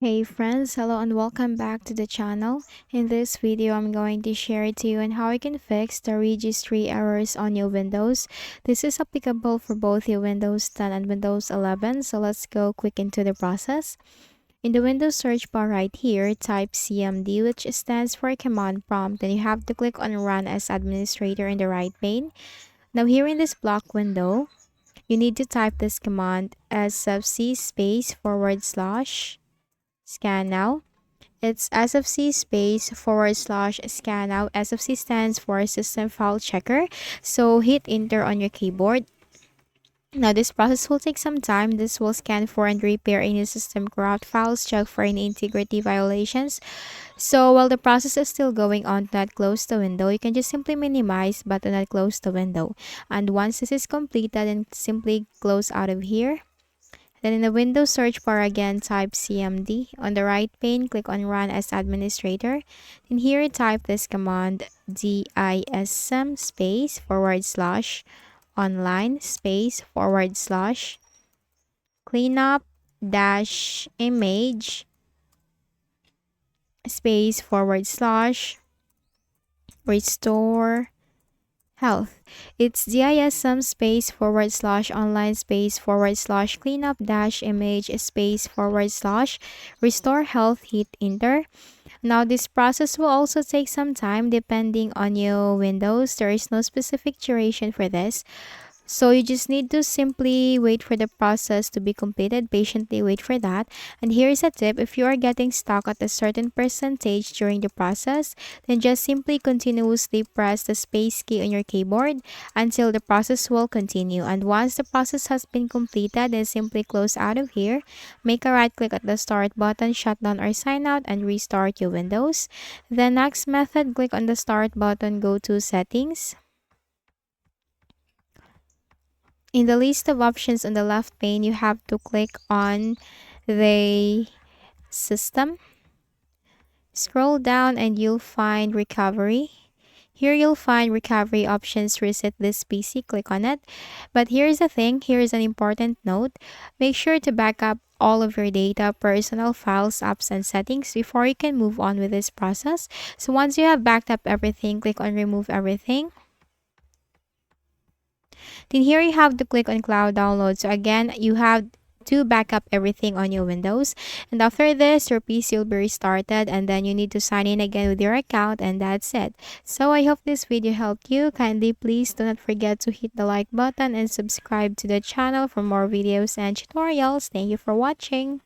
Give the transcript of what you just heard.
Hey friends, hello and welcome back to the channel. In this video, I'm going to share to you on how you can fix the registry errors on your Windows. This is applicable for both your Windows 10 and Windows 11, so let's go quick into the process. In the Windows search bar right here, type CMD, which stands for command prompt, and you have to click on Run as Administrator in the right pane. Now here in this block window, you need to type this command as C space / scan now. It's SFC space / scan now. SFC stands for System File Checker. So hit enter on your keyboard. Now this process will take some time. This will scan for and repair any system corrupt files, check for any integrity violations. So while the process is still going on, do not close the window. You can just simply minimize but do not close the window. And once this is completed, then simply close out of here. Then in the Windows search bar again, type CMD. On the right pane, click on Run as Administrator. And here type this command DISM space / online space / cleanup dash image space / restore health. It's DISM space / online space / cleanup dash image space / restore health. Hit enter. Now this process will also take some time depending on your Windows. There is no specific duration for this. So you just need to simply wait for the process to be completed. Patiently wait for that. And here is a tip. If you are getting stuck at a certain percentage during the process, then just simply continuously press the space key on your keyboard until the process will continue. And once the process has been completed, then simply close out of here. Make a right click at the start button, shut down or sign out, and restart your Windows. The next method, click on the start button, go to settings. In the list of options on the left pane, you have to click on the system. Scroll down and you'll find recovery. Here you'll find recovery options, reset this PC, click on it. But here's the thing, here's an important note. Make sure to back up all of your data, personal files, apps, and settings before you can move on with this process. So once you have backed up everything, click on remove everything. Then here you have to click on cloud download. So again, you have to back up everything on your Windows. And after this, your PC will be restarted and then you need to sign in again with your account, and that's it. So I hope this video helped you. Kindly please do not forget to hit the like button and subscribe to the channel for more videos and tutorials. Thank you for watching.